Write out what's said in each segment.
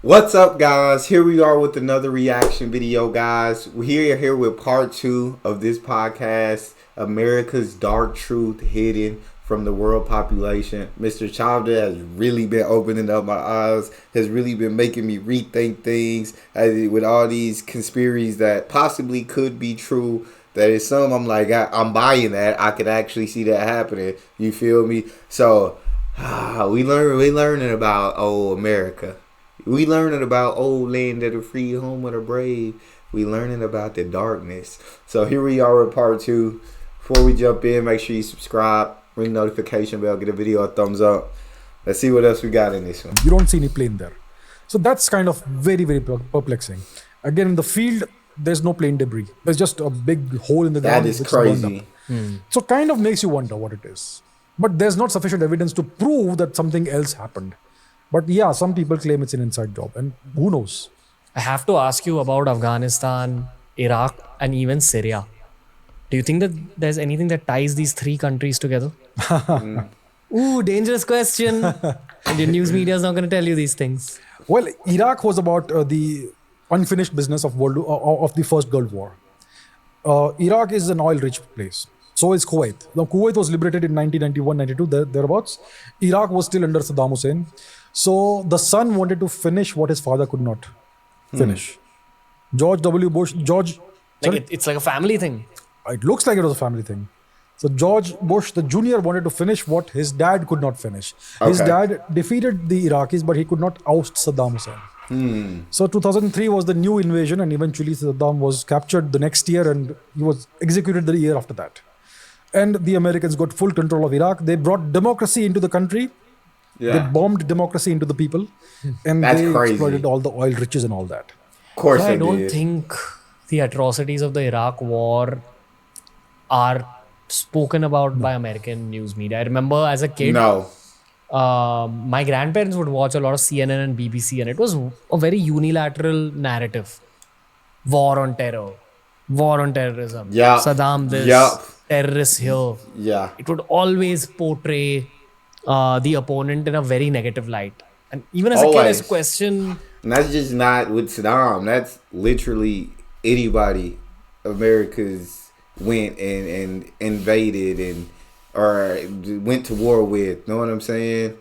What's up, guys? Here we are with another reaction video, guys. We're here with part 2 of this podcast, America's Dark Truth Hidden from the World Population. Mr. Chavda has really been opening up my eyes, has really been making me rethink things with all these conspiracies that possibly could be true. That is some I'm like, I'm buying that. I could actually see that happening. You feel me? So, we learning about old America. We learning about old land of the free, home of the brave. We learning about the darkness. So here we are with part 2. Before we jump in, make sure you subscribe, ring notification bell, give the video a thumbs up. Let's see what else we got in this one. You don't see any plane there. So that's kind of very, very perplexing. Again, in the field, there's no plane debris. There's just a big hole in the ground. That is crazy. So kind of makes you wonder what it is. But there's not sufficient evidence to prove that something else happened. But yeah, some people claim it's an inside job, and who knows? I have to ask you about Afghanistan, Iraq, and even Syria. Do you think that there's anything that ties these three countries together? Ooh, dangerous question. Indian news media is not going to tell you these things. Well, Iraq was about the unfinished business of the First Gulf War. Iraq is an oil-rich place. So is Kuwait. Now, Kuwait was liberated in 1991-92, thereabouts. Iraq was still under Saddam Hussein. So the son wanted to finish what his father could not finish. George W. Bush, It's like a family thing. It looks like it was a family thing. So George Bush, the junior, wanted to finish what his dad could not finish. His dad defeated the Iraqis, but he could not oust Saddam Hussein. So 2003 was the new invasion, and eventually Saddam was captured the next year, and he was executed the year after that. And the Americans got full control of Iraq. They brought democracy into the country. Yeah. They bombed democracy into the people. And That's they crazy. exploited all the oil riches and all that. Of course, So I don't did. think the atrocities of the Iraq war are spoken about by American news media. I remember as a kid, No. my grandparents would watch a lot of CNN and BBC, and it was a very unilateral narrative. War on terror, war on terrorism, Yeah. Saddam this, Yup. terrorists here. Yeah. It would always portray the opponent in a very negative light. And even as a kid, I used to question, And that's just not with Saddam. That's literally anybody America's went and invaded and or went to war with. Know what I'm saying?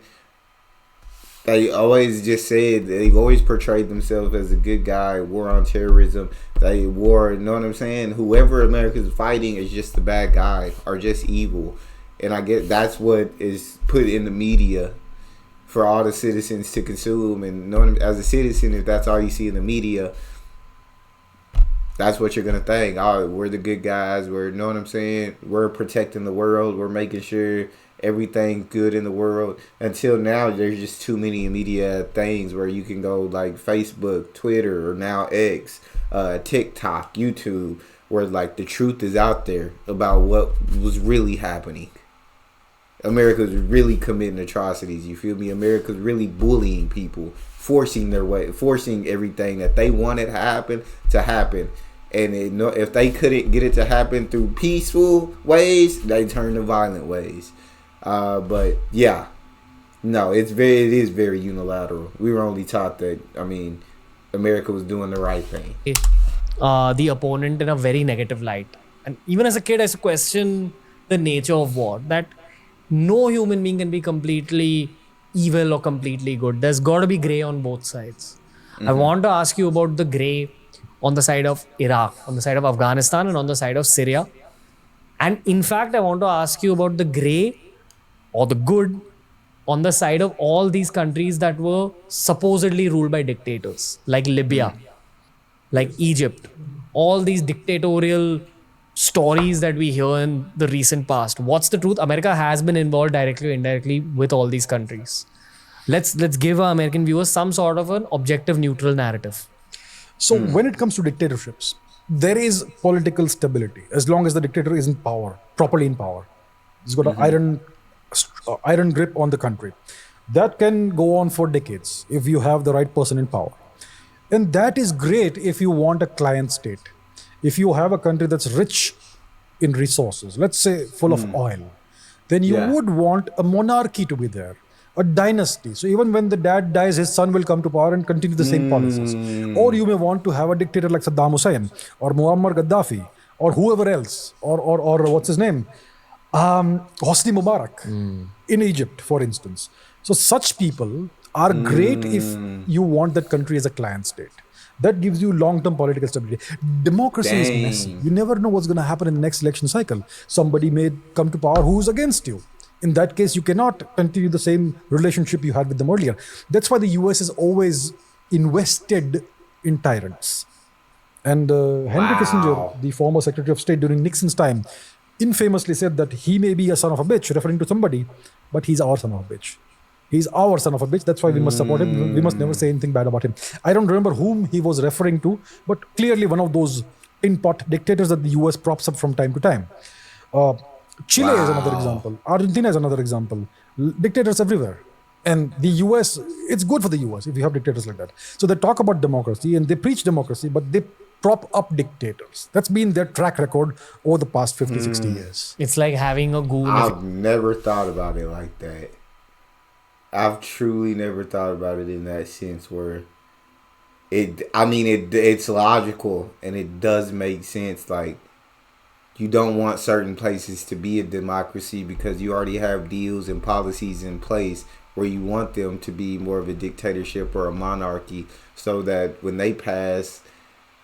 They always just said they've always portrayed themselves as a good guy. War on terrorism. They war. Know what I'm saying? Whoever America's fighting is just the bad guy or just evil. And I get that's what is put in the media for all the citizens to consume. And knowing as a citizen, if that's all you see in the media, that's what you're gonna think. Oh, we're the good guys. We're, know what I'm saying? We're protecting the world. We're making sure everything's good in the world. Until now, there's just too many media things where you can go like Facebook, Twitter, or now X, TikTok, YouTube, where like the truth is out there about what was really happening. America's really committing atrocities. You feel me? America's really bullying people, forcing their way, forcing everything that they wanted to happen. And if they couldn't get it to happen through peaceful ways, they turn to violent ways. But yeah, no, it is very unilateral. We were only taught that. I mean, America was doing the right thing. the opponent in a very negative light. And even as a kid, I used to question the nature of war. That no human being can be completely evil or completely good. There's got to be gray on both sides. I want to ask you about the gray on the side of Iraq, on the side of Afghanistan, and on the side of Syria. And in fact, I want to ask you about the gray or the good on the side of all these countries that were supposedly ruled by dictators, like Libya, like Egypt, all these dictatorial stories that we hear in the recent past. What's the truth? America has been involved directly or indirectly with all these countries. Let's give our American viewers some sort of an objective, neutral narrative. So when it comes to dictatorships, there is political stability as long as the dictator is in power, properly in power. He's got an iron grip on the country. That can go on for decades if you have the right person in power. And that is great if you want a client state. If you have a country that's rich in resources, let's say full of oil, then you would want a monarchy to be there. a dynasty. So even when the dad dies, his son will come to power and continue the same policies. Or you may want to have a dictator like Saddam Hussein or Muammar Gaddafi or whoever else, or what's his name, Hosni Mubarak in Egypt, for instance. So such people are great if you want that country as a client state. That gives you long-term political stability. Democracy is messy. You never know what's going to happen in the next election cycle. Somebody may come to power who's against you. In that case, you cannot continue the same relationship you had with them earlier. That's why the US is always invested in tyrants. And Henry Kissinger, the former Secretary of State during Nixon's time, infamously said that he may be a son of a bitch, referring to somebody, but he's our son of a bitch. He's our son of a bitch. That's why we must support him. We must never say anything bad about him. I don't remember whom he was referring to, but clearly one of those tin-pot dictators that the US props up from time to time. Chile is another example. Argentina is another example. Dictators everywhere. And the US, it's good for the US if you have dictators like that. So they talk about democracy and they preach democracy, but they prop up dictators. That's been their track record over the past 50, 60 years. It's like having a goon. I've never thought about it like that. I've truly never thought about it in that sense where it's logical and it does make sense. Like, you don't want certain places to be a democracy because you already have deals and policies in place where you want them to be more of a dictatorship or a monarchy, so that when they pass,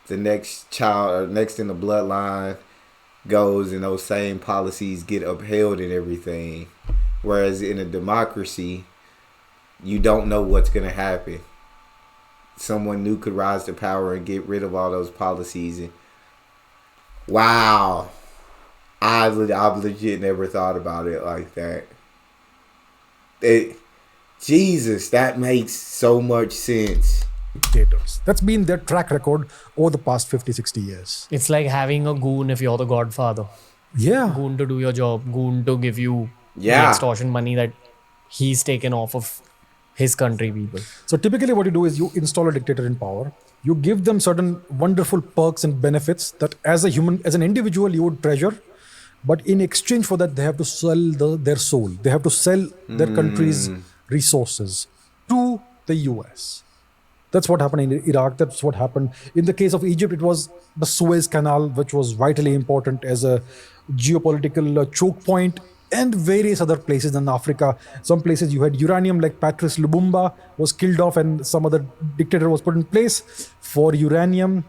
the next child or next in the bloodline goes and those same policies get upheld and everything. Whereas in a democracy, you don't know what's going to happen. Someone new could rise to power and get rid of all those policies. And wow. I've legit never thought about it like that. Jesus, that makes so much sense. Dictators. That's been their track record over the past 50, 60 years. It's like having a goon if you're the godfather. Yeah. Goon to do your job. Goon to give you the extortion money that he's taken off of his country people. So typically what you do is you install a dictator in power. You give them certain wonderful perks and benefits that as an individual, you would treasure. But in exchange for that, they have to sell their soul. They have to sell their country's resources to the US. That's what happened in Iraq. That's what happened. In the case of Egypt, it was the Suez Canal, which was vitally important as a geopolitical choke point, and various other places in Africa. Some places you had uranium, like Patrice Lumumba was killed off and some other dictator was put in place for uranium.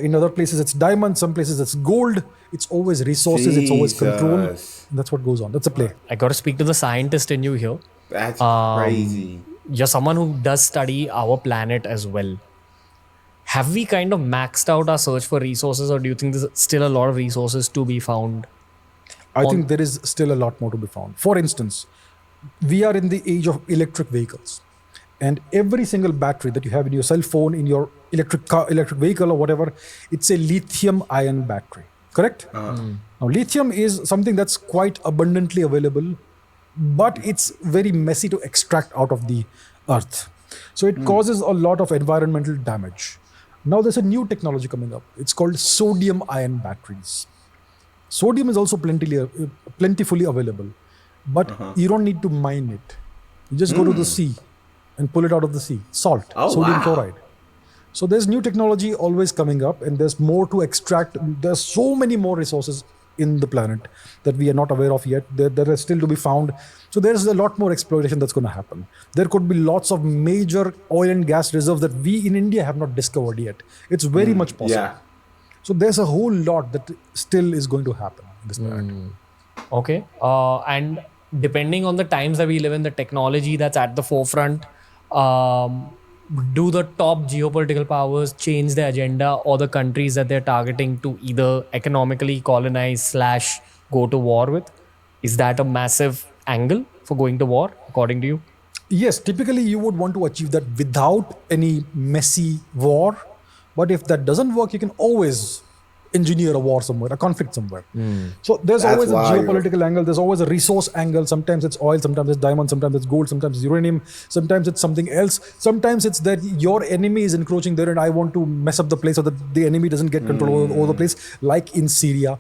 In other places, it's diamond. Some places, it's gold. It's always resources. It's always control. That's what goes on. That's a play. I got to speak to the scientist in you here. That's crazy. You're someone who does study our planet as well. Have we kind of maxed out our search for resources, or do you think there's still a lot of resources to be found? I think there is still a lot more to be found. For instance, we are in the age of electric vehicles. And every single battery that you have in your cell phone, in your electric vehicle or whatever, it's a lithium-ion battery. Correct? Now, lithium is something that's quite abundantly available, but it's very messy to extract out of the earth. So it causes a lot of environmental damage. Now there's a new technology coming up. It's called sodium-ion batteries. Sodium is also plentifully available, but you don't need to mine it. You just go to the sea and pull it out of the sea. Salt, sodium chloride. So there's new technology always coming up, and there's more to extract. There's so many more resources in the planet that we are not aware of yet. There are still to be found. So there's a lot more exploration that's going to happen. There could be lots of major oil and gas reserves that we in India have not discovered yet. It's very much possible. Yeah. So there's a whole lot that still is going to happen in this planet. Okay. And depending on the times that we live in, the technology that's at the forefront, do the top geopolitical powers change their agenda, or the countries that they're targeting to either economically colonize / go to war with? Is that a massive angle for going to war, according to you? Yes, typically you would want to achieve that without any messy war. But if that doesn't work, you can always engineer a war somewhere, a conflict somewhere. So there's always a geopolitical angle. There's always a resource angle. Sometimes it's oil, sometimes it's diamond, sometimes it's gold, sometimes it's uranium, sometimes it's something else. Sometimes it's that your enemy is encroaching there and I want to mess up the place so that the enemy doesn't get control over the place, like in Syria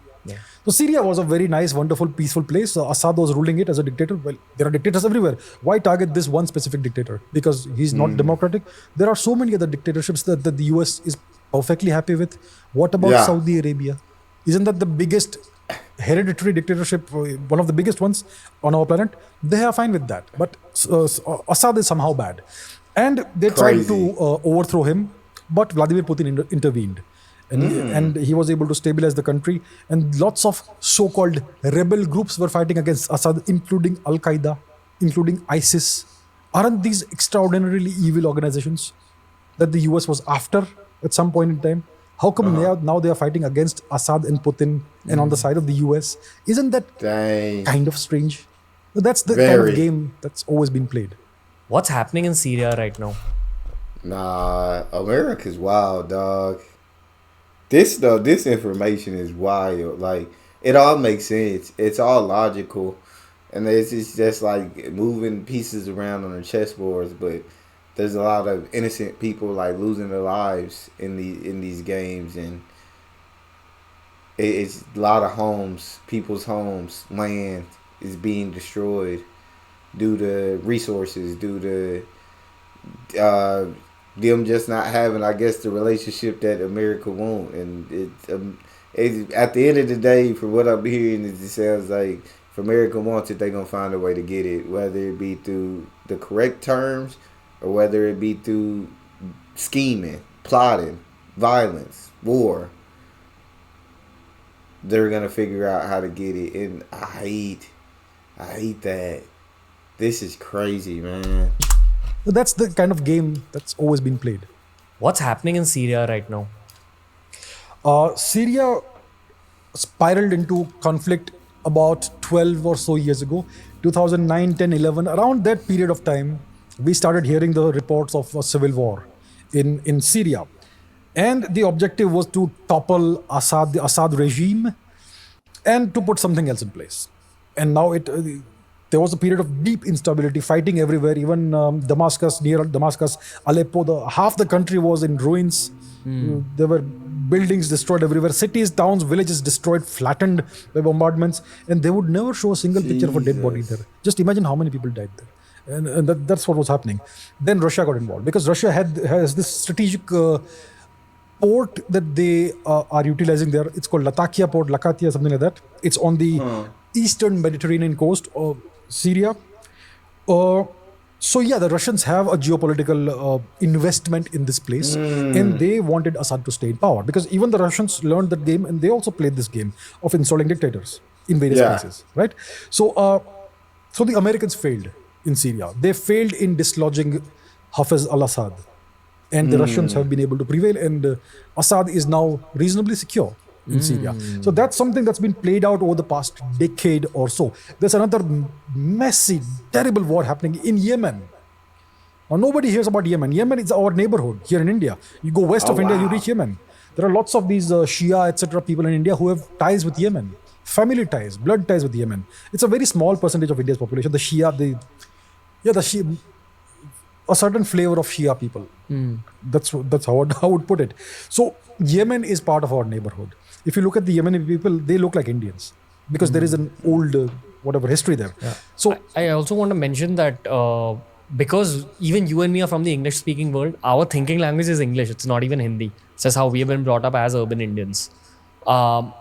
So Syria was a very nice, wonderful, peaceful place. Assad was ruling it as a dictator. Well, there are dictators everywhere. Why target this one specific dictator? Because he's not democratic. There are so many other dictatorships that the US is perfectly happy with. What about Yeah. Saudi Arabia? Isn't that the biggest hereditary dictatorship, one of the biggest ones on our planet? They are fine with that. But Assad is somehow bad. And they tried to Crazy. overthrow him, but Vladimir Putin intervened. And he was able to stabilize the country. And lots of so-called rebel groups were fighting against Assad, including Al-Qaeda, including ISIS. Aren't these extraordinarily evil organizations that the US was after at some point in time? How come now they are fighting against Assad and Putin and on the side of the US? Isn't that Dang. kind of strange? That's the kind Very. of game that's always been played. What's happening in Syria right now? Nah, America's wild, dog. This information is wild. Like, it all makes sense. It's all logical, and it's just like moving pieces around on the chessboards. But there's a lot of innocent people like losing their lives in these games, and it's a lot of people's homes, land is being destroyed due to resources, due to them just not having, I guess, the relationship that America want. And it's at the end of the day, for what I'm hearing, it just sounds like if America wants it, they're gonna find a way to get it, whether it be through the correct terms or whether it be through scheming, plotting, violence, war. They're gonna figure out how to get it, and I hate that. This is crazy, man. That's the kind of game that's always been played. What's happening in Syria right now? Syria spiraled into conflict about 12 or so years ago, 2009, 10, 11. Around that period of time, we started hearing the reports of a civil war in Syria. And the objective was to topple the Assad regime and to put something else in place. And now there was a period of deep instability, fighting everywhere, even Damascus, near Damascus, Aleppo, half the country was in ruins. There were buildings destroyed everywhere, cities, towns, villages destroyed, flattened by bombardments, and they would never show a single picture of a dead body there. Just imagine how many people died there. And that's what was happening. Then Russia got involved because Russia has this strategic port that they are utilizing there. It's called Latakia, something like that. It's on the eastern Mediterranean coast of Syria. So yeah, the Russians have a geopolitical investment in this place, and they wanted Assad to stay in power because even the Russians learned that game, and they also played this game of installing dictators in various places, right? So the Americans failed in Syria. They failed in dislodging Hafez al-Assad, and the Russians have been able to prevail, and Assad is now reasonably secure in Syria. So that's something that's been played out over the past decade or so. There's another messy, terrible war happening in Yemen. Now, nobody hears about Yemen. Yemen is our neighborhood here in India. You go west of India, you reach Yemen. There are lots of these Shia, etc. people in India who have ties with Yemen. Family ties, blood ties with Yemen. It's a very small percentage of India's population. The Shia, a certain flavor of Shia people. That's how I would put it. So Yemen is part of our neighborhood. If you look at the Yemeni people, they look like Indians because there is an old history there. Yeah. So I also want to mention that because even you and me are from the English speaking world, our thinking language is English. It's not even Hindi. It's just how we have been brought up as urban Indians. The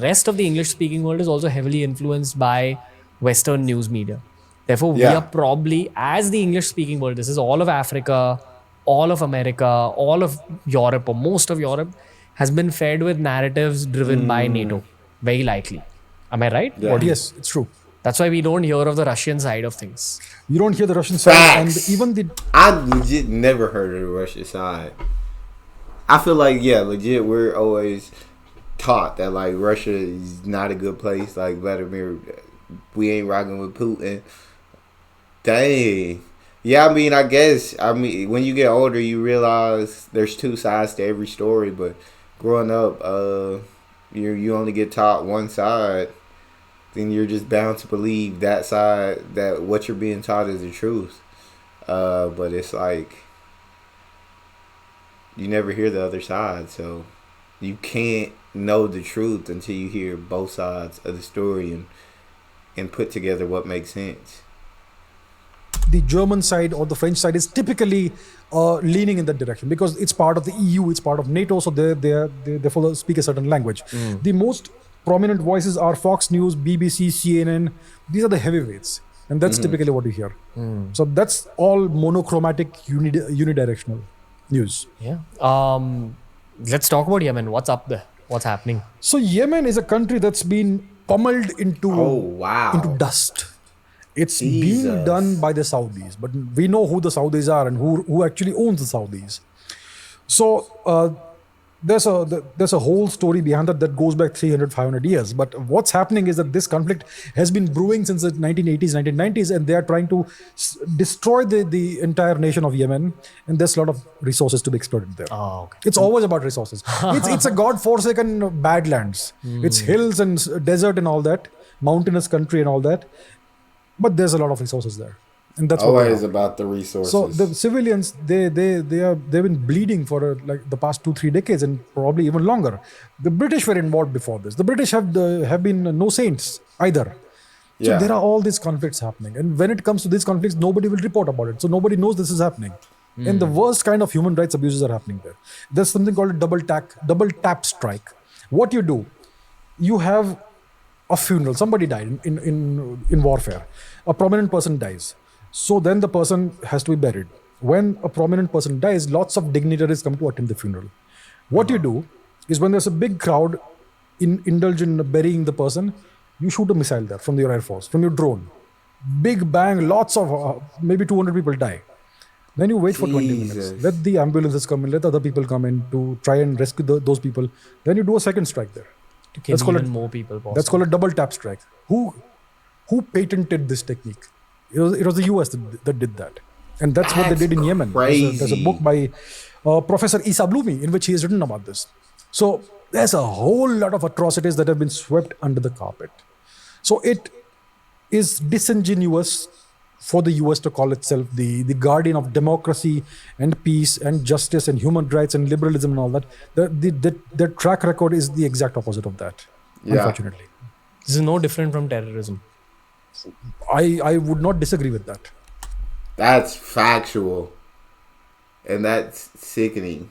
rest of the English speaking world is also heavily influenced by Western news media. Therefore, we are probably, as the English speaking world, this is all of Africa, all of America, all of Europe, or most of Europe, has been fed with narratives driven by NATO. Very likely. Am I right? Yeah. Yes, it's true. That's why we don't hear of the Russian side of things. You don't hear the Russian side, Facts. and even I legit never heard of the Russian side. I feel like, legit, we're always taught that, like, Russia is not a good place. Like, Vladimir, we ain't rocking with Putin. Dang. Yeah, I guess, when you get older, you realize there's two sides to every story. But growing up, you only get taught one side. Then you're just bound to believe that side, that what you're being taught is the truth. But it's like, you never hear the other side. So, you can't know the truth until you hear both sides of the story and put together what makes sense. The German side or the French side is typically leaning in that direction because it's part of the EU, it's part of NATO, so they therefore speak a certain language. The most prominent voices are Fox News, BBC, CNN. These are the heavyweights, and that's typically what you hear. So that's all monochromatic, unidirectional news. Yeah. Let's talk about Yemen. What's up there? What's happening? So Yemen is a country that's been pummeled into dust. It's being done by the Saudis, but we know who the Saudis are and who actually owns the Saudis. So there's a whole story behind that goes back 300, 500 years. But what's happening is that this conflict has been brewing since the 1980s, 1990s, and they are trying to destroy the entire nation of Yemen. And there's a lot of resources to be exploited there. Oh, okay. It's always about resources. It's a god-forsaken badlands. It's hills and desert and all that, mountainous country and all that. But there's a lot of resources there, and that's always about the resources. So the civilians, they've been bleeding for like the past 2-3 decades, and probably even longer. The British were involved before this. The British have been no saints either. So there are all these conflicts happening, and when it comes to these conflicts, nobody will report about it. So nobody knows this is happening, and the worst kind of human rights abuses are happening there. There's something called a double tap strike. What you do, you have a funeral. Somebody died in warfare. A prominent person dies. So then the person has to be buried. When a prominent person dies, lots of dignitaries come to attend the funeral. What you do is when there's a big crowd indulge in burying the person, you shoot a missile there from your Air Force, from your drone. Big bang, lots of, maybe 200 people die. Then you wait for 20 minutes. Let the ambulances come in, let other people come in to try and rescue those people. Then you do a second strike there. To kill even more people possible. That's called a double tap strike. Who patented this technique? It was the US that did that. And that's what they did in Yemen. There's a book by Professor Isa Bloomy in which he has written about this. So there's a whole lot of atrocities that have been swept under the carpet. So it is disingenuous for the US to call itself the guardian of democracy and peace and justice and human rights and liberalism and all that. The track record is the exact opposite of that, unfortunately. This is no different from terrorism. I would not disagree with that. That's factual. And that's sickening.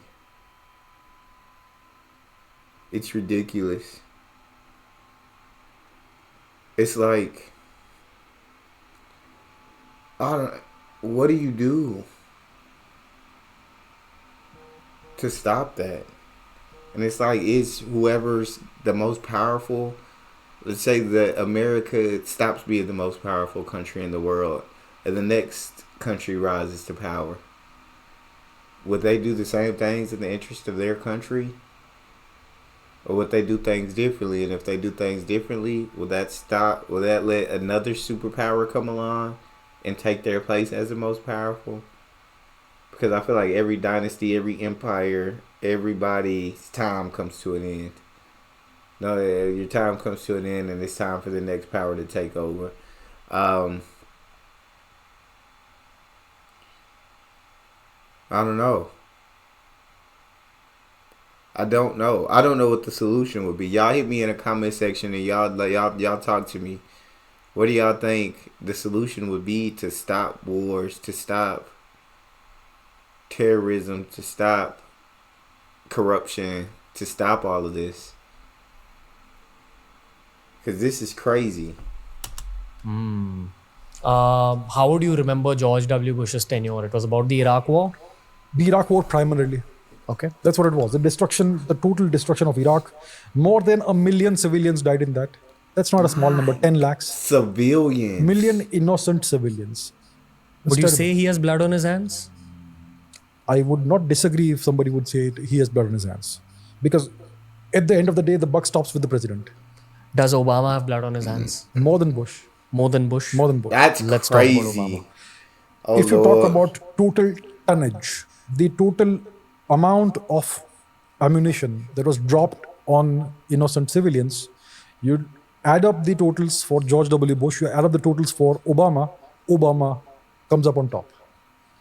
It's ridiculous. It's like, what do you do to stop that? And it's like, it's whoever's the most powerful. Let's say that America stops being the most powerful country in the world and the next country rises to power. Would they do the same things in the interest of their country? Or would they do things differently? And if they do things differently, will that stop? Will that let another superpower come along and take their place as the most powerful? Because I feel like every dynasty, every empire, everybody's time comes to an end. No, your time comes to an end and it's time for the next power to take over. I don't know. I don't know what the solution would be. Y'all hit me in the comment section and y'all talk to me. What do y'all think the solution would be to stop wars, to stop terrorism, to stop corruption, to stop all of this? Because this is crazy. How would you remember George W. Bush's tenure? It was about the Iraq War? The Iraq War primarily. Okay. That's what it was. The total destruction of Iraq. More than 1 million civilians died in that. That's not a small number. 10 lakhs. Civilians. Million innocent civilians. Would you say he has blood on his hands? I would not disagree if somebody would say he has blood on his hands. Because at the end of the day, the buck stops with the president. Does Obama have blood on his hands? More than Bush. More than Bush? More than Bush. That's Let's crazy. talk about Obama. Oh, if you talk about total tonnage, the total amount of ammunition that was dropped on innocent civilians, you add up the totals for George W. Bush, you add up the totals for Obama comes up on top.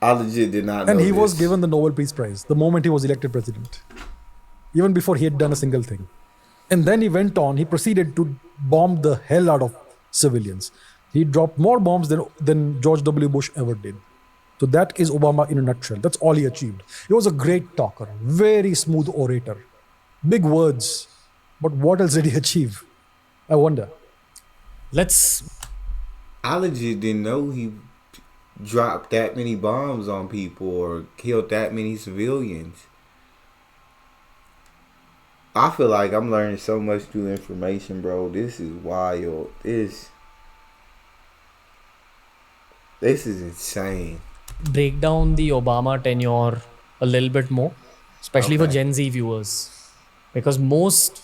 I legit did not know And he this. was given the Nobel Peace Prize the moment he was elected president. even before he had done a single thing. And then he went on, he proceeded to bomb the hell out of civilians. He dropped more bombs than George W. Bush ever did. So that is Obama in a nutshell. That's all he achieved. He was a great talker, very smooth orator, big words. But what else did he achieve? I wonder. Let's. I legit didn't know he dropped that many bombs on people or killed that many civilians. I feel like I'm learning so much through information, bro. This is wild. This is insane. Break down the Obama tenure a little bit more, especially for Gen Z viewers. Because most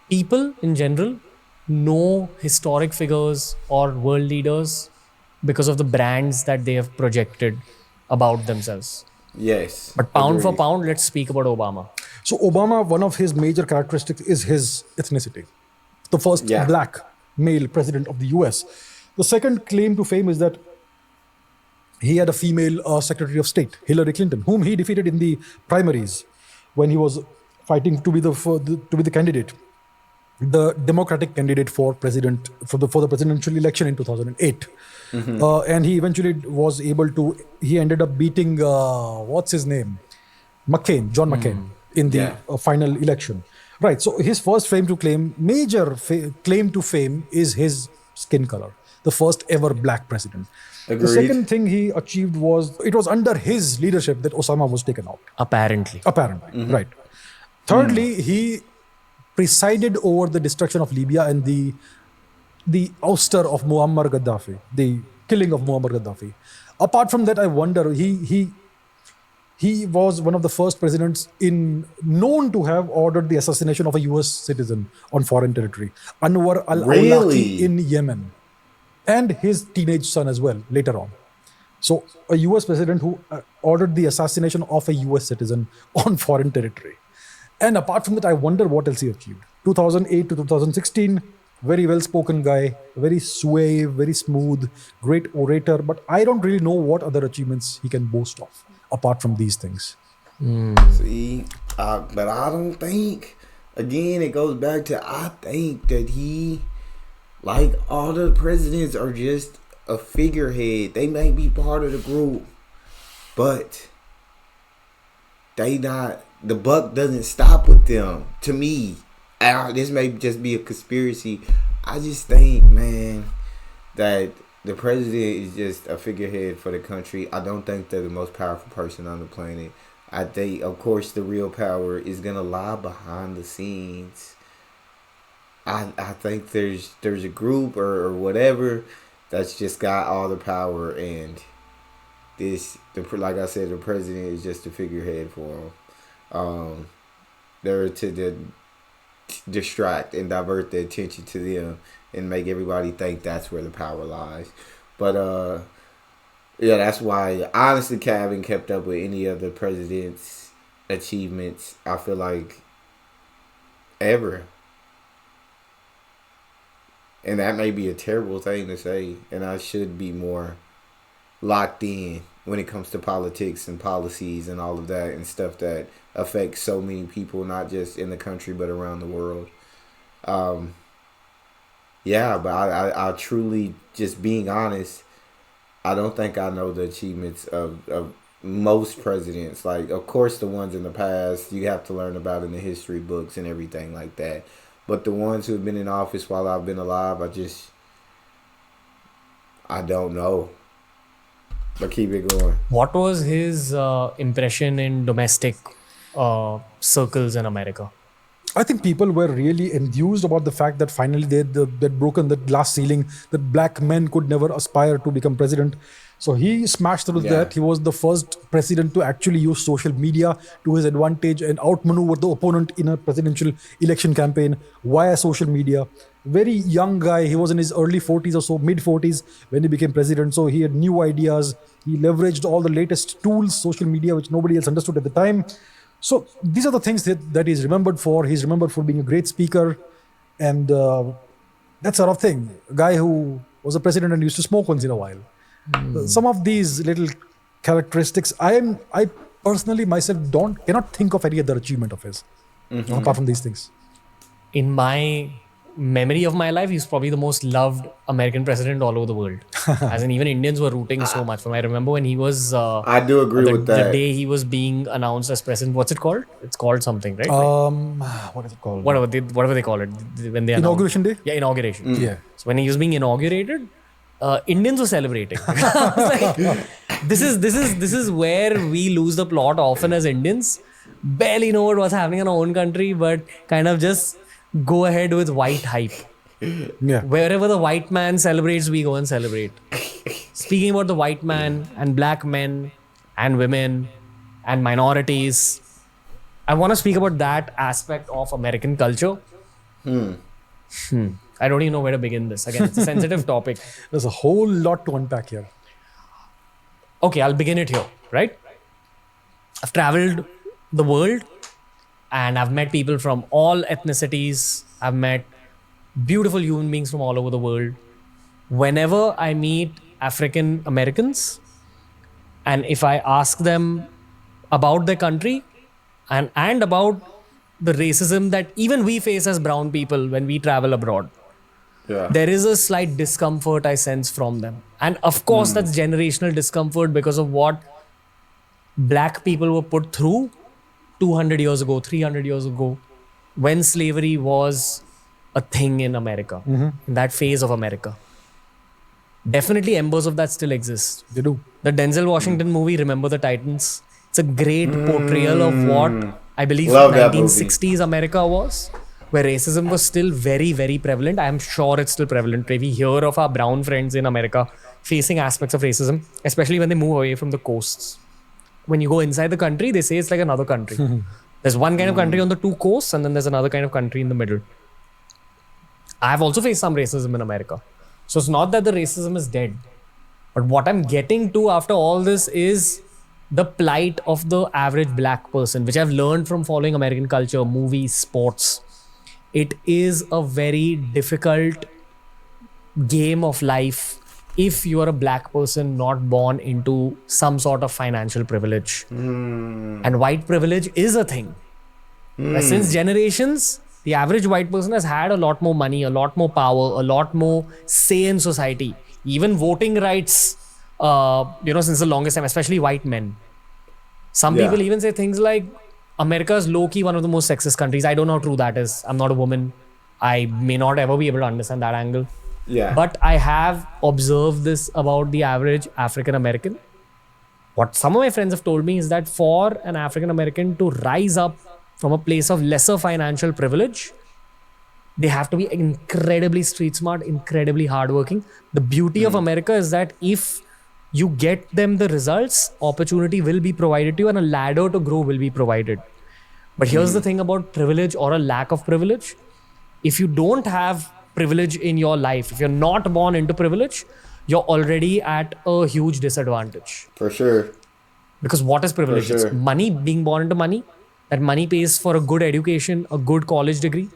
people in general know historic figures or world leaders because of the brands that they have projected about themselves. Yes. But pound for pound, let's speak about Obama. So Obama, one of his major characteristics is his ethnicity. The first black male president of the US. The second claim to fame is that he had a female Secretary of State, Hillary Clinton, whom he defeated in the primaries when he was fighting to be the candidate, the Democratic candidate for the presidential election in 2008. And he eventually was able to. He ended up beating what's his name, John McCain, in the final election. Right. So his first major claim to fame is his skin color. The first ever black president. Agreed. The second thing he achieved was it was under his leadership that Osama was taken out. Apparently. Right. Thirdly, he presided over the destruction of Libya and the ouster of Muammar Gaddafi, the killing of Muammar Gaddafi. Apart from that, I wonder, he was one of the first presidents known to have ordered the assassination of a US citizen on foreign territory, Anwar al-Awlaki in Yemen, and his teenage son as well later on. So a US president who ordered the assassination of a US citizen on foreign territory. And apart from that, I wonder what else he achieved. 2008 to 2016, very well-spoken guy, very suave, very smooth, great orator. But I don't really know what other achievements he can boast of, apart from these things. See, but I don't think, again, it goes back to, I think that he, like all the presidents, are just a figurehead. They may be part of the group, but the buck doesn't stop with them. To me, this may just be a conspiracy. I just think, man, that the president is just a figurehead for the country. I don't think they're the most powerful person on the planet. I think, of course, the real power is gonna lie behind the scenes. I think there's a group or whatever that's just got all the power, and like I said, the president is just a figurehead for them. They're to distract and divert the attention to them and make everybody think that's where the power lies. But that's why I honestly haven't kept up with any of the president's achievements, I feel like, ever. And that may be a terrible thing to say, and I should be more locked in when it comes to politics and policies and all of that and stuff that affects so many people, not just in the country but around the world. But I truly, just being honest, I don't think I know the achievements of most presidents. Like, of course, the ones in the past you have to learn about in the history books and everything like that. But the ones who have been in office while I've been alive, I don't know. But keep it going. What was his impression in domestic circles in America? I think people were really enthused about the fact that finally they'd broken the glass ceiling, that black men could never aspire to become president. So he smashed through that. He was the first president to actually use social media to his advantage and outmaneuver the opponent in a presidential election campaign via social media. Very young guy. He was in his early 40s or so, mid 40s when he became president. So he had new ideas. He leveraged all the latest tools, social media, which nobody else understood at the time. So these are the things that he's remembered for. He's remembered for being a great speaker and that sort of thing. A guy who was a president and used to smoke once in a while. Some of these little characteristics, I personally myself cannot think of any other achievement of his apart from these things. In my memory of my life, he's probably the most loved American president all over the world. As in, even Indians were rooting so much for him. I remember when he was. I do agree with that. The day he was being announced as president. What's it called? It's called something, right? What is it called? Whatever they call it when they Inauguration day. Yeah, inauguration. Yeah. So when he was being inaugurated, Indians were celebrating. I was like, this is where we lose the plot often as Indians. Barely know what's happening in our own country, but kind of just go ahead with white hype. Yeah. Wherever the white man celebrates, we go and celebrate. Speaking about the white man and black men and women and minorities, I want to speak about that aspect of American culture. I don't even know where to begin this. Again, it's a sensitive topic. There's a whole lot to unpack here. Okay, I'll begin it here, right? I've traveled the world and I've met people from all ethnicities. I've met beautiful human beings from all over the world. Whenever I meet African Americans and if I ask them about their country and about the racism that even we face as brown people when we travel abroad, there is a slight discomfort I sense from them. And of course, that's generational discomfort because of what black people were put through 200 years ago, 300 years ago, when slavery was a thing in America, in that phase of America. Definitely embers of that still exist. They do. The Denzel Washington movie, Remember the Titans, it's a great portrayal of what I believe 1960s America was, where racism was still very, very prevalent. I am sure it's still prevalent. We hear of our brown friends in America facing aspects of racism, especially when they move away from the coasts. When you go inside the country, they say it's like another country. There's one kind of country on the two coasts, and then there's another kind of country in the middle. I've also faced some racism in America. So it's not that the racism is dead. But what I'm getting to after all this is the plight of the average black person, which I've learned from following American culture, movies, sports. It is a very difficult game of life if you are a black person not born into some sort of financial privilege. And white privilege is a thing. Since generations, the average white person has had a lot more money, a lot more power, a lot more say in society. Even voting rights, since the longest time, especially white men. Some people even say things like, America is low-key one of the most sexist countries. I don't know how true that is. I'm not a woman. I may not ever be able to understand that angle. But I have observed this about the average African American. What some of my friends have told me is that for an African American to rise up from a place of lesser financial privilege, they have to be incredibly street smart, incredibly hardworking. The beauty of America is that if you get them the results, opportunity will be provided to you and a ladder to grow will be provided. But here's the thing about privilege or a lack of privilege. If you don't have privilege in your life, if you're not born into privilege, you're already at a huge disadvantage. For sure. Because what is privilege? It's money, being born into money. That money pays for a good education, a good college degree.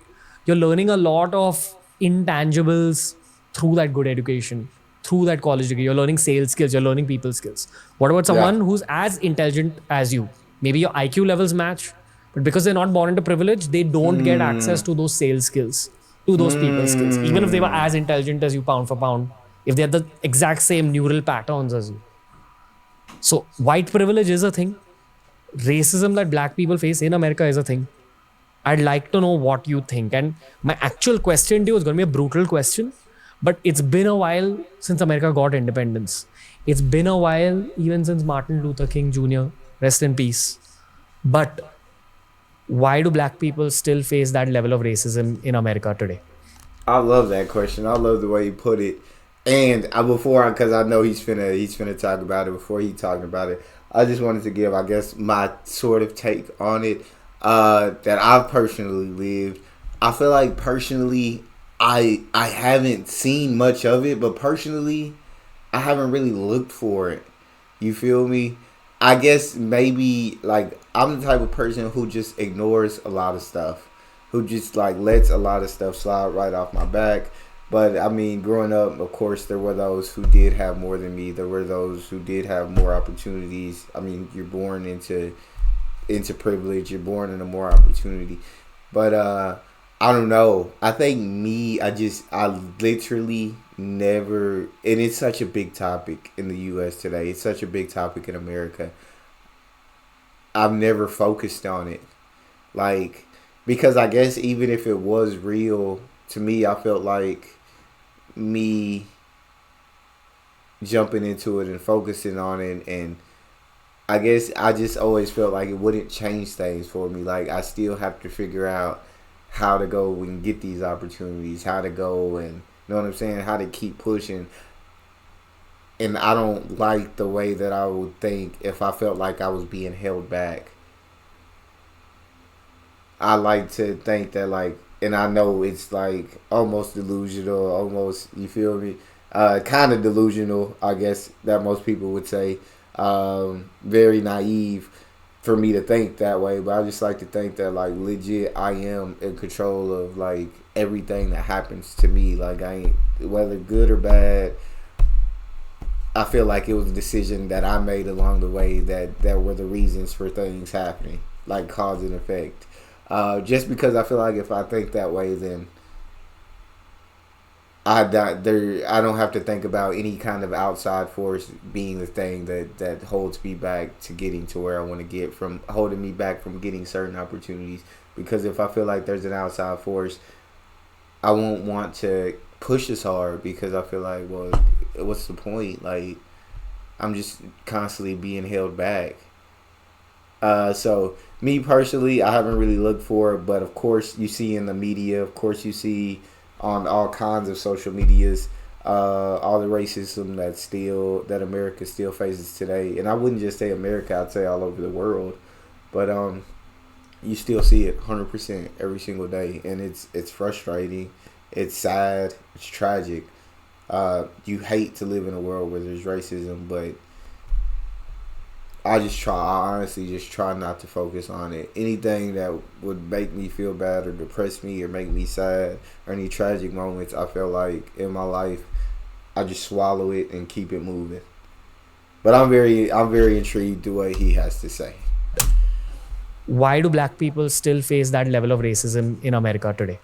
You're learning a lot of intangibles through that good education, through that college degree. You're learning sales skills, you're learning people skills. What about someone who's as intelligent as you? Maybe your IQ levels match, but because they're not born into privilege, they don't get access to those sales skills, to those people skills. Even if they were as intelligent as you pound for pound, if they had the exact same neural patterns as you. So white privilege is a thing. Racism that black people face in America is a thing. I'd like to know what you think. And my actual question to you is going to be a brutal question, but it's been a while since America got independence. It's been a while even since Martin Luther King Jr., rest in peace. But why do black people still face that level of racism in America today? I love that question. I love the way you put it. And because I know he's finna talk about it before he talking about it, I just wanted to give, I guess, my sort of take on it that I've personally lived. I feel like personally, I haven't seen much of it, but personally, I haven't really looked for it. You feel me? I guess maybe like I'm the type of person who just ignores a lot of stuff, who just like lets a lot of stuff slide right off my back. But I mean, growing up, of course, there were those who did have more than me. There were those who did have more opportunities. I mean, you're born into privilege. You're born into more opportunity. But I don't know. I think I literally never, and it's such a big topic in the U.S. today. It's such a big topic in America. I've never focused on it. Like, because I guess even if it was real, to me, I felt like me jumping into it and focusing on it, and I guess I just always felt like it wouldn't change things for me. Like, I still have to figure out how to go and get these opportunities, how to go and, you know what I'm saying, how to keep pushing. And I don't like the way that I would think if I felt like I was being held back. I like to think that, like, and I know it's like almost delusional, almost, you feel me? Kind of delusional, I guess, that most people would say. Very naive for me to think that way, but I just like to think that, like, legit, I am in control of, like, everything that happens to me. Like, I ain't, whether good or bad, I feel like it was a decision that I made along the way that were the reasons for things happening, like cause and effect. Just because I feel like if I think that way, then I don't have to think about any kind of outside force being the thing that holds me back to getting to where I want to get, from holding me back from getting certain opportunities. Because if I feel like there's an outside force, I won't want to push as hard, because I feel like, well, what's the point? Like, I'm just constantly being held back. So me personally, I haven't really looked for it, but of course you see in the media, of course you see on all kinds of social medias, all the racism that America still faces today. And I wouldn't just say America, I'd say all over the world. But you still see it 100% every single day, and it's frustrating, it's sad, it's tragic. You hate to live in a world where there's racism, but I honestly just try not to focus on it. Anything that would make me feel bad or depress me or make me sad, or any tragic moments I feel like in my life, I just swallow it and keep it moving. But I'm very intrigued the way he has to say. Why do black people still face that level of racism in America today?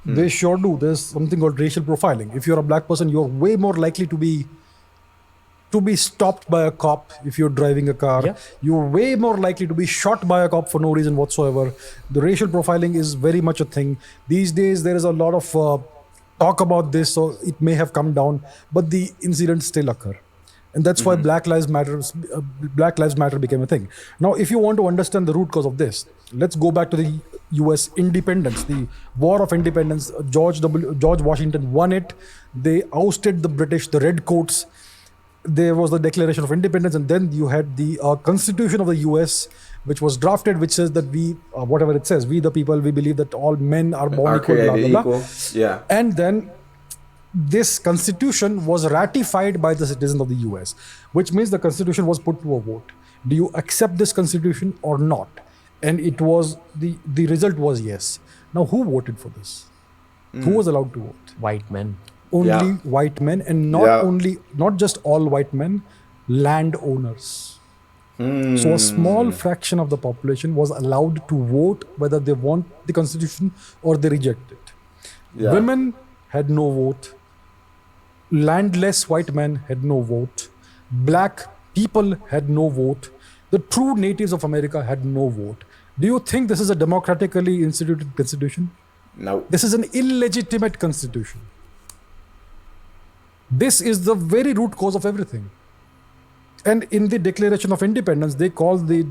They sure do. There's something called racial profiling. If you're a black person, you're way more likely to be stopped by a cop if you're driving a car. Yeah. You're way more likely to be shot by a cop for no reason whatsoever. The racial profiling is very much a thing. These days, there is a lot of talk about this, so it may have come down, but the incidents still occur. And that's why Black Lives Matter became a thing. Now, if you want to understand the root cause of this, let's go back to the U.S. independence, the War of Independence. George Washington won it. They ousted the British, the Redcoats. There was the Declaration of Independence, and then you had the Constitution of the U.S., which was drafted, which says that we, whatever it says, we the people, we believe that all men are born equal, blah, blah, blah. Yeah. And then this constitution was ratified by the citizens of the US, which means the constitution was put to a vote. Do you accept this constitution or not? And it was, the result was yes. Now, who voted for this? Who was allowed to vote? White men. Only white men, and not just all white men, landowners. So a small fraction of the population was allowed to vote whether they want the constitution or they reject it. Women had no vote. Landless white men had no vote. Black people had no vote. The true natives of America had no vote. Do you think this is a democratically instituted constitution? No. This is an illegitimate constitution. This is the very root cause of everything. And in the Declaration of Independence, they call they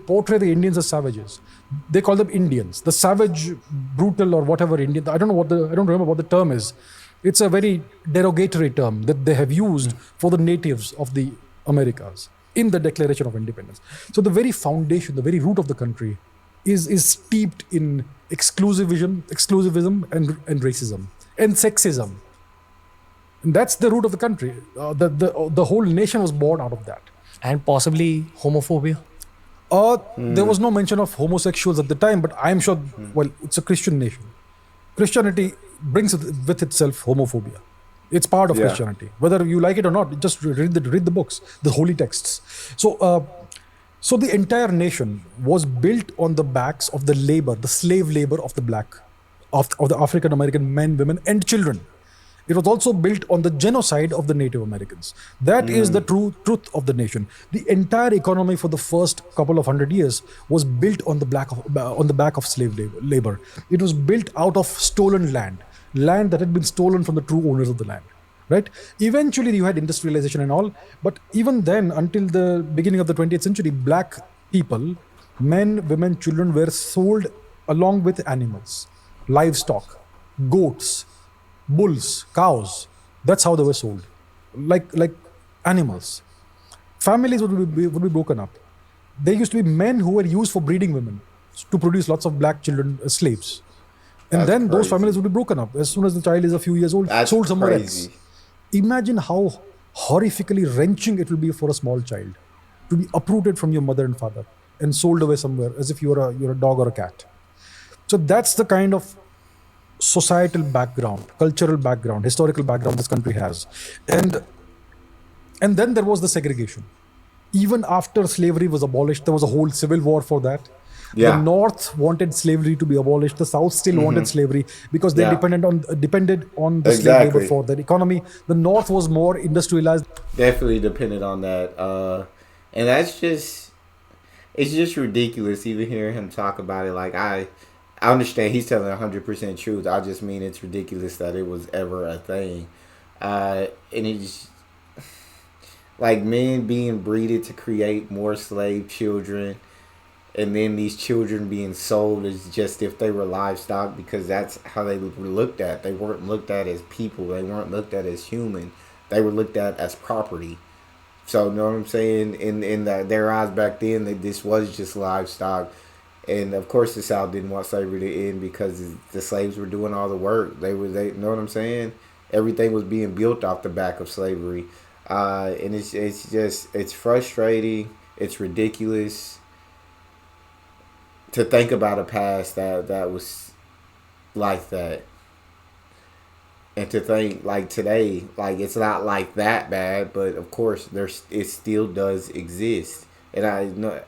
portray the Indians as savages. They call them Indians, the savage, brutal, or whatever Indian. I don't remember what the term is. It's a very derogatory term that they have used for the natives of the Americas in the Declaration of Independence. So the very foundation, the very root of the country is steeped in exclusivism and racism and sexism. And that's the root of the country. The whole nation was born out of that. And possibly homophobia. There was no mention of homosexuals at the time, but I'm sure, well, it's a Christian nation. Christianity brings with itself homophobia. It's part of Christianity, whether you like it or not. Just read the books, the holy texts. So the entire nation was built on the backs of the labor, the slave labor of of the African American men, women, and children. It was also built on the genocide of the Native Americans. That is the truth of the nation. The entire economy for the first couple of 100 years was built on the back of slave labor. It was built out of stolen land that had been stolen from the true owners of the land. Right? Eventually, you had industrialization and all, but even then, until the beginning of the 20th century, black people, men, women, children, were sold along with animals, livestock, goats, bulls, cows. That's how they were sold, like animals. Families would be broken up. There used to be men who were used for breeding women to produce lots of black children as slaves, and then those families would be broken up as soon as the child is a few years old, sold somewhere else. Imagine how horrifically wrenching it will be for a small child to be uprooted from your mother and father and sold away somewhere as if you're a dog or a cat. So that's the kind of societal background, cultural background, historical background this country has. And then there was the segregation. Even after slavery was abolished, there was a whole civil war for that. The North wanted slavery to be abolished. The South still wanted slavery because they depended on the slave labor for their economy. The North was more industrialized. Definitely depended on that, and it's just ridiculous even hearing him talk about it. Like I understand he's telling 100% truth. I just mean it's ridiculous that it was ever a thing, and it's like men being breeded to create more slave children. And then these children being sold as just if they were livestock because that's how they were looked at. They weren't looked at as people. They weren't looked at as human. They were looked at as property. So, you know what I'm saying? In their eyes back then, this was just livestock. And, of course, the South didn't want slavery to end because the slaves were doing all the work. They you know what I'm saying? Everything was being built off the back of slavery. And it's frustrating. It's ridiculous to think about a past that was like that. And to think like today, like it's not like that bad, but of course it still does exist. And I know,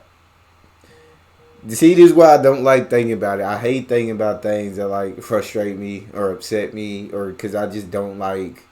see, this is why I don't like thinking about it. I hate thinking about things that like frustrate me or upset me, or because I just don't like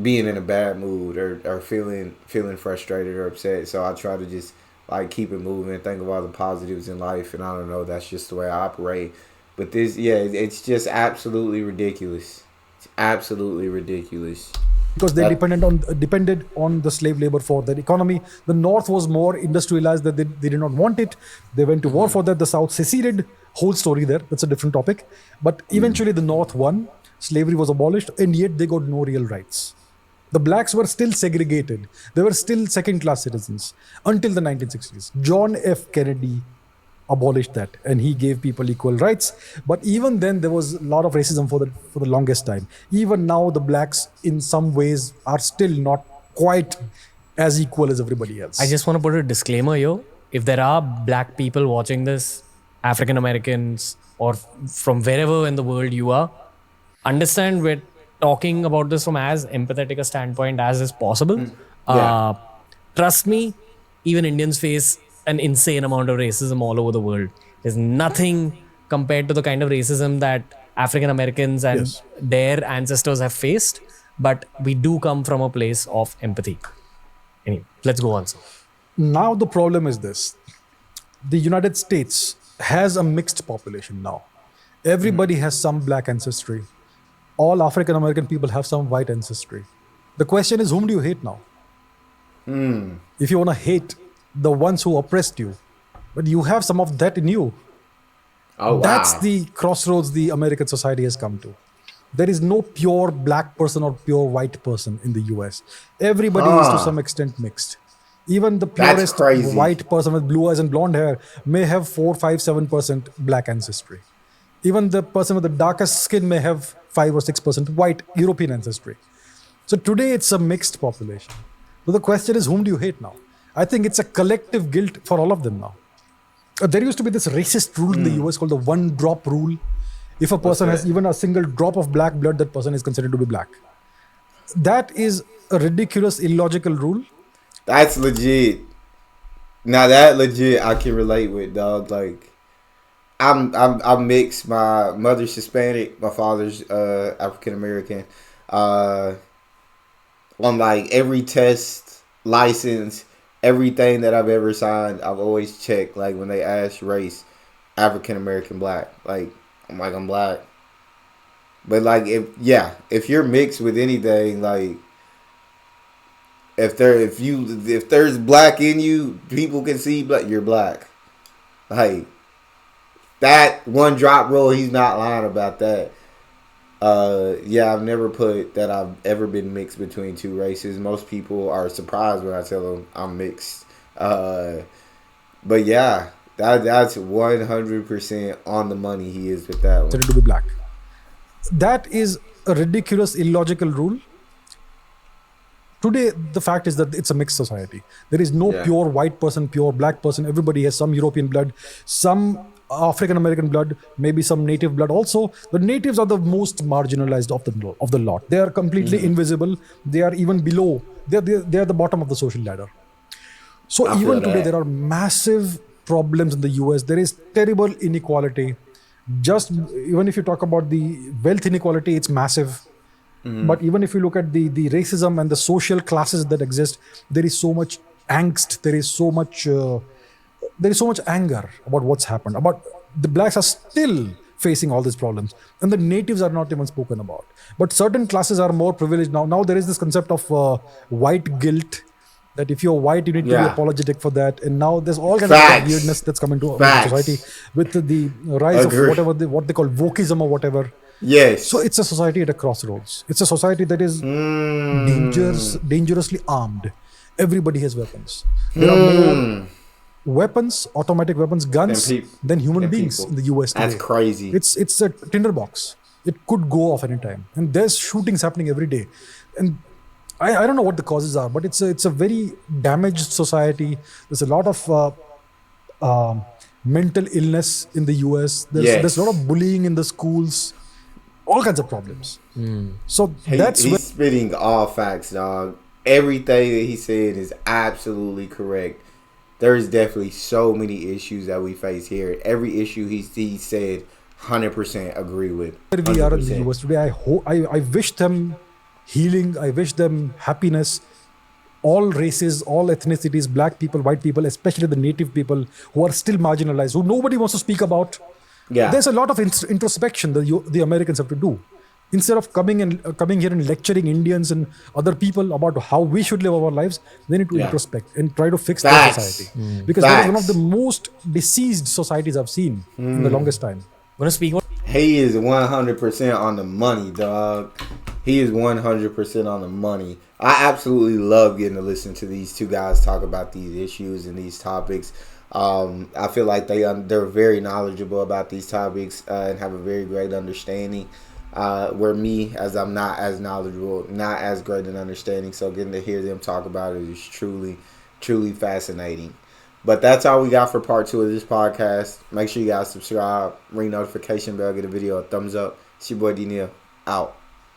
being in a bad mood or feeling frustrated or upset. So I try to just like keep it moving, think of all the positives in life, and I don't know, that's just the way I operate. But this, it's just absolutely ridiculous. It's absolutely ridiculous. Because they depended on the slave labor for their economy. The North was more industrialized, that they did not want it. They went to war for that. The South seceded. Whole story there. That's a different topic. But eventually the North won. Slavery was abolished, and yet they got no real rights. The blacks were still segregated. They were still second-class citizens until the 1960s. John F. Kennedy abolished that, and he gave people equal rights. But even then, there was a lot of racism for the longest time. Even now, the blacks, in some ways, are still not quite as equal as everybody else. I just want to put a disclaimer here. If there are black people watching this, African Americans, or from wherever in the world you are, understand we're talking about this from as empathetic a standpoint as is possible. Trust me, even Indians face an insane amount of racism all over the world. There's nothing compared to the kind of racism that African Americans and their ancestors have faced, but we do come from a place of empathy. Anyway, let's go on. Now the problem is this. The United States has a mixed population now. Everybody has some black ancestry. All African American people have some white ancestry. The question is, whom do you hate now? If you want to hate the ones who oppressed you, but you have some of that in you. Oh, wow. That's the crossroads the American society has come to. There is no pure black person or pure white person in the US. Everybody is to some extent mixed. Even the purest white person with blue eyes and blonde hair may have 4, 5, 7% black ancestry. Even the person with the darkest skin may have 5 or 6% white European ancestry. So today it's a mixed population. So the question is, whom do you hate now? I think it's a collective guilt for all of them now. There used to be this racist rule in the US called the one drop rule. If a What's person has that? even a single drop of black blood, that person is considered to be black. That is a ridiculous, illogical rule. That's legit. Now that legit, I can relate with, dog. Like, I'm mixed. My mother's Hispanic. My father's African American. Uh, on like every test, license, everything that I've ever signed, I've always checked. Like when they ask race, African American, black. Like I'm black. But like if you're mixed with anything, like if there's black in you, people can see black. You're black. Like that one drop roll, he's not lying about that. Yeah, I've never put that I've ever been mixed between two races. Most people are surprised when I tell them I'm mixed. But yeah, that's 100% on the money. He is with that one. Considered to be black. That is a ridiculous, illogical rule. Today, the fact is that it's a mixed society. There is no pure white person, pure black person. Everybody has some European blood, some African American blood, maybe some native blood. Also, the natives are the most marginalized of the lot. They are completely invisible. They are even below. They are the bottom of the social ladder. So I even feel today, that. there are massive problems in the US. There is terrible inequality. Just even if you talk about the wealth inequality, it's massive. But even if you look at the racism and the social classes that exist, there is so much angst. There is so much anger about what's happened. About the blacks are still facing all these problems, and the natives are not even spoken about. But certain classes are more privileged now. Now there is this concept of white guilt. That if you're white, you need to be Yeah. apologetic for that. And now there's all kinds Facts. of weirdness that's coming to Facts. society with the rise Agree. of what they call wokeism or whatever. Yes. So it's a society at a crossroads. It's a society that is dangerously armed. Everybody has weapons. There are more weapons, automatic weapons, guns than human beings people. in the US today. That's crazy. It's a tinderbox. It could go off anytime, and there's shootings happening every day. And I don't know what the causes are, but it's a very damaged society. There's a lot of mental illness in the US. There's a lot of bullying in the schools. All kinds of problems. So He's spitting all facts, dog. Everything that he said is absolutely correct. There's definitely so many issues that we face here. Every issue he said, 100% agree with. where we are in the 100%. US today. I wish them healing. I wish them happiness. All races, all ethnicities, black people, white people, especially the native people who are still marginalized, who nobody wants to speak about. Yeah. There's a lot of introspection the Americans have to do. Instead of coming here and lecturing Indians and other people about how we should live our lives, they need to introspect and try to fix their Facts. society. Because that is one of the most diseased societies I've seen in the longest time. Want to speak about He is 100% on the money, dog. He is 100% on the money. I absolutely love getting to listen to these two guys talk about these issues and these topics. I feel like they're very knowledgeable about these topics and have a very great understanding. Where me, as I'm not as knowledgeable, not as great an understanding, so getting to hear them talk about it is truly, truly fascinating. But that's all we got for part 2 of this podcast. Make sure you guys subscribe, ring notification bell, get a video a thumbs up. It's your boy D Neal, out.